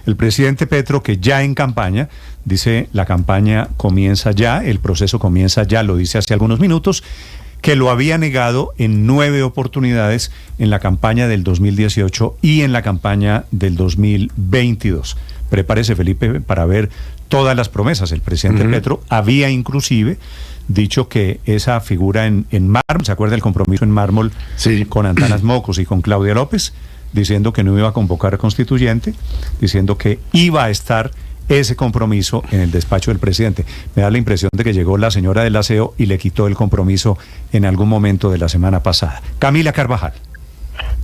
El presidente Petro, que ya en campaña, dice la campaña comienza ya, el proceso comienza ya, lo dice hace algunos minutos, que lo había negado en 9 oportunidades en la campaña del 2018 y en la campaña del 2022. Prepárese, Felipe, para ver todas las promesas. El presidente Petro había inclusive dicho que esa figura en mármol, ¿se acuerda el compromiso en mármol con Antanas Mockus y con Claudia López? Diciendo que no iba a convocar constituyente, diciendo que iba a estar ese compromiso en el despacho del presidente. Me da la impresión de que llegó la señora del aseo y le quitó el compromiso en algún momento de la semana pasada. Camila Carvajal.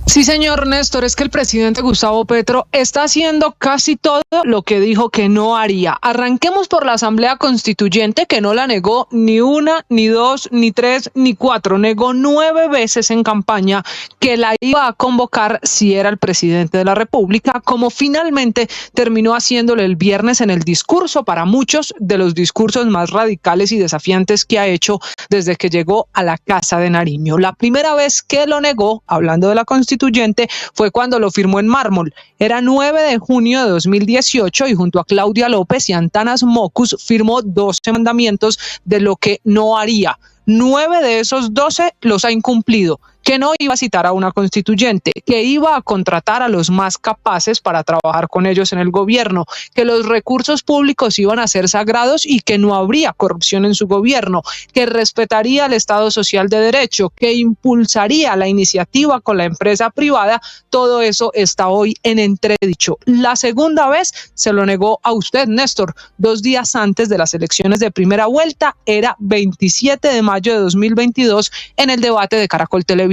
Sí, señor Néstor, es que el presidente Gustavo Petro está haciendo casi todo lo que dijo que no haría. Arranquemos por la Asamblea Constituyente, que no la negó ni una, ni dos, ni tres, ni cuatro. Negó 9 veces en campaña que la iba a convocar si era el presidente de la República, como finalmente terminó haciéndole el viernes en el discurso, para muchos de los discursos más radicales y desafiantes que ha hecho desde que llegó a la Casa de Nariño. La primera vez que lo negó, hablando de la Constituyente, fue cuando lo firmó en mármol. Era 9 de junio de 2018 y junto a Claudia López y Antanas Mockus firmó 12 mandamientos de lo que no haría. 9 de esos 12 los ha incumplido. Que no iba a citar a una constituyente, que iba a contratar a los más capaces para trabajar con ellos en el gobierno, que los recursos públicos iban a ser sagrados y que no habría corrupción en su gobierno, que respetaría el Estado Social de Derecho, que impulsaría la iniciativa con la empresa privada. Todo eso está hoy en entredicho. La segunda vez se lo negó a usted, Néstor, 2 días antes de las elecciones de primera vuelta, era 27 de mayo de 2022, en el debate de Caracol Televisión.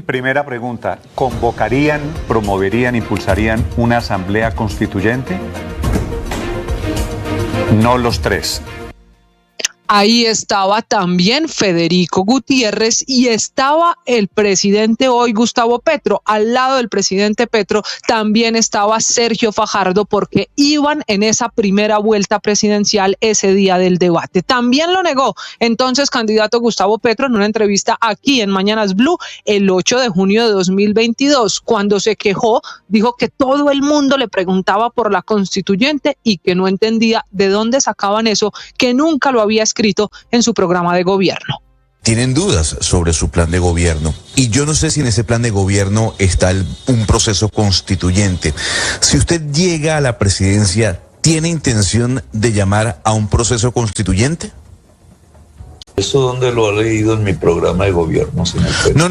Primera pregunta, ¿convocarían, promoverían, impulsarían una asamblea constituyente? No los 3. Ahí estaba también Federico Gutiérrez y estaba el presidente hoy, Gustavo Petro. Al lado del presidente Petro también estaba Sergio Fajardo, porque iban en esa primera vuelta presidencial ese día del debate. También lo negó entonces candidato Gustavo Petro en una entrevista aquí en Mañanas Blue el 8 de junio de 2022. Cuando se quejó, dijo que todo el mundo le preguntaba por la constituyente y que no entendía de dónde sacaban eso, que nunca lo había escrito en su programa de gobierno. Tienen dudas sobre su plan de gobierno y yo no sé si en ese plan de gobierno está un proceso constituyente. Si usted llega a la presidencia, ¿tiene intención de llamar a un proceso constituyente? ¿Eso dónde lo ha leído en mi programa de gobierno, señor Petro?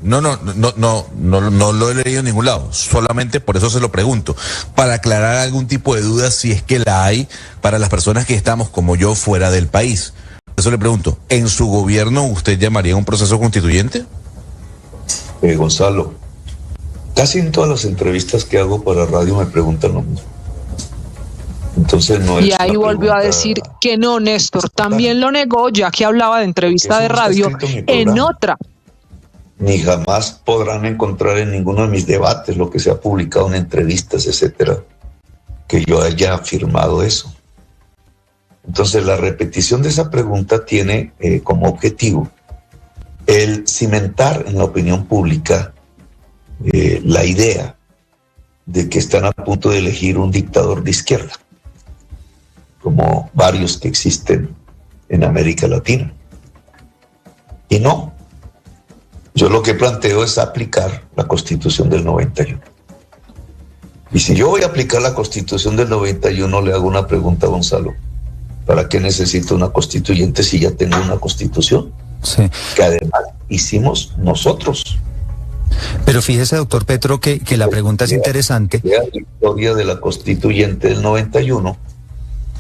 No lo he leído en ningún lado, solamente por eso se lo pregunto, para aclarar algún tipo de duda si es que la hay para las personas que estamos como yo fuera del país. Por eso le pregunto, ¿en su gobierno usted llamaría a un proceso constituyente? Gonzalo, casi en todas las entrevistas que hago para radio me preguntan lo mismo. Entonces no es. Y ahí volvió a decir que no, Néstor. También lo negó, ya que hablaba de entrevista de radio en otra. Ni jamás podrán encontrar en ninguno de mis debates lo que se ha publicado en entrevistas, etcétera, que yo haya afirmado eso. Entonces, la repetición de esa pregunta tiene como objetivo el cimentar en la opinión pública la idea de que están a punto de elegir un dictador de izquierda, como varios que existen en América Latina. Y no. Yo lo que planteo es aplicar la Constitución del 91. Y si yo voy a aplicar la Constitución del 91, le hago una pregunta a Gonzalo. ¿Para qué necesito una constituyente si ya tengo una Constitución? Sí. Que además hicimos nosotros. Pero fíjese, doctor Petro, que la pregunta es interesante. La historia de la Constituyente del 91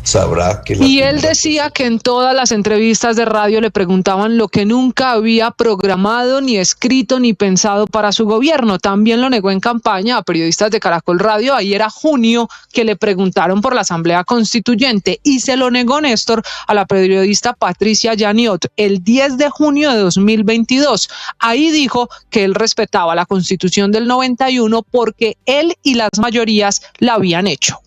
sabrá que... Y él decía que en todas las entrevistas de radio le preguntaban lo que nunca había programado, ni escrito, ni pensado para su gobierno. También lo negó en campaña a periodistas de Caracol Radio. Ahí era junio que le preguntaron por la Asamblea Constituyente y se lo negó Néstor a la periodista Patricia Yaniot el 10 de junio de 2022. Ahí dijo que él respetaba la Constitución del 91 porque él y las mayorías la habían hecho.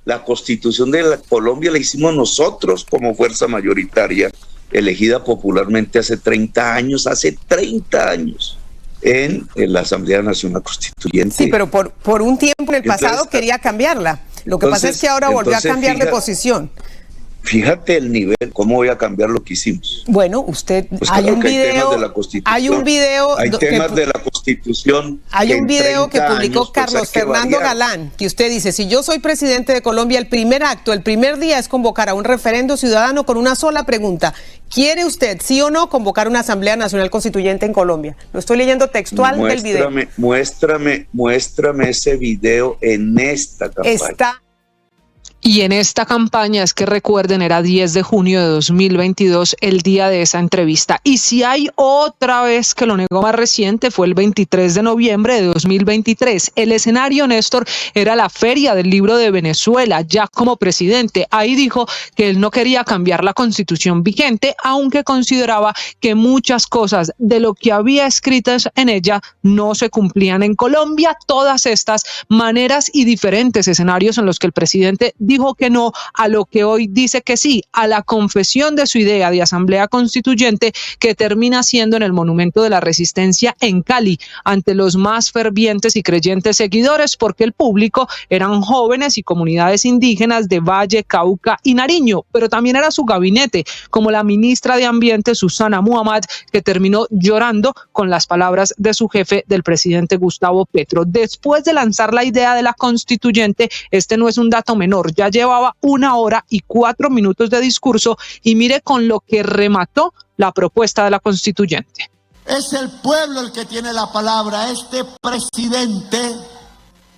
La Constitución de Colombia la hicimos nosotros como fuerza mayoritaria, elegida popularmente hace 30 años. en la Asamblea Nacional Constituyente. Sí, pero por un tiempo en el pasado Entonces, quería cambiarla. Lo que pasa es que ahora volvió a cambiar de posición. Fíjate el nivel, ¿cómo voy a cambiar lo que hicimos? Bueno, usted, Pues hay claro un que video, hay temas de la Constitución. Hay un video que publicó pues, Carlos Fernando Galán, que usted dice: si yo soy presidente de Colombia, el primer acto, el primer día es convocar a un referendo ciudadano con una sola pregunta: ¿quiere usted, sí o no, convocar una Asamblea Nacional Constituyente en Colombia? Lo estoy leyendo textual del video. Muéstrame ese video en esta campaña. Y en esta campaña, es que recuerden, era 10 de junio de 2022, el día de esa entrevista. Y si hay otra vez que lo negó más reciente, fue el 23 de noviembre de 2023. El escenario, Néstor, era la Feria del Libro de Venezuela, ya como presidente. Ahí dijo que él no quería cambiar la constitución vigente, aunque consideraba que muchas cosas de lo que había escritas en ella no se cumplían en Colombia. Todas estas maneras y diferentes escenarios en los que el presidente dijo que no a lo que hoy dice que sí, a la confesión de su idea de asamblea constituyente, que termina siendo en el Monumento de la Resistencia en Cali, ante los más fervientes y creyentes seguidores, porque el público eran jóvenes y comunidades indígenas de Valle, Cauca y Nariño, pero también era su gabinete, como la ministra de Ambiente, Susana Muhammad, que terminó llorando con las palabras de su jefe, del presidente Gustavo Petro. Después de lanzar la idea de la constituyente, este no es un dato menor, ya llevaba 1 hora y 4 minutos de discurso, y mire con lo que remató la propuesta de la constituyente. Es el pueblo el que tiene la palabra. Este presidente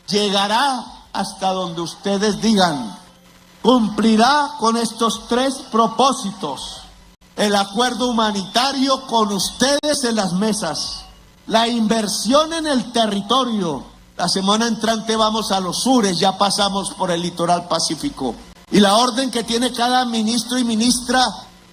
llegará hasta donde ustedes digan. Cumplirá con estos 3 propósitos: el acuerdo humanitario con ustedes en las mesas, la inversión en el territorio. La semana entrante vamos a los sures, ya pasamos por el litoral pacífico. Y la orden que tiene cada ministro y ministra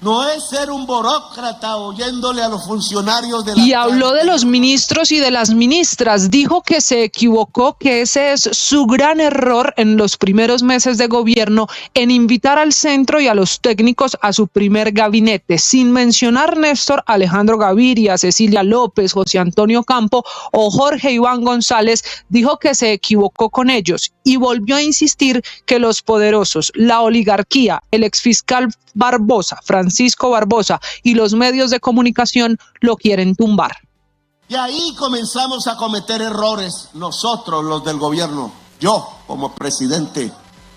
no es ser un burócrata oyéndole a los funcionarios de la... Y habló de los ministros y de las ministras. Dijo que se equivocó, que ese es su gran error en los primeros meses de gobierno, en invitar al centro y a los técnicos a su primer gabinete, sin mencionar, Néstor, a Alejandro Gaviria, Cecilia López, José Antonio Campo o Jorge Iván González. Dijo que se equivocó con ellos y volvió a insistir que los poderosos, la oligarquía, el exfiscal Barbosa, Francisco Barbosa, y los medios de comunicación lo quieren tumbar. Y ahí comenzamos a cometer errores nosotros, los del gobierno. Yo, como presidente,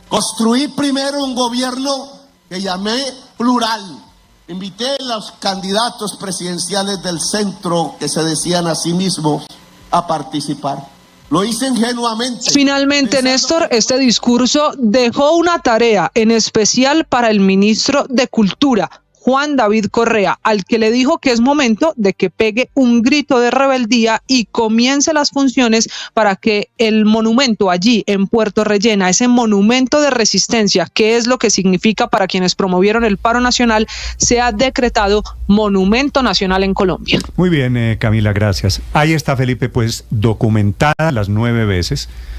construí primero un gobierno que llamé plural. Invité a los candidatos presidenciales del centro, que se decían a sí mismos, a participar. Lo hice ingenuamente. Finalmente, Néstor, este discurso dejó una tarea en especial para el ministro de Cultura, Juan David Correa, al que le dijo que es momento de que pegue un grito de rebeldía y comience las funciones para que el monumento allí en Puerto Rellena, ese monumento de resistencia, que es lo que significa para quienes promovieron el paro nacional, sea decretado monumento nacional en Colombia. Muy bien, Camila, gracias. Ahí está, Felipe, pues documentada las 9 veces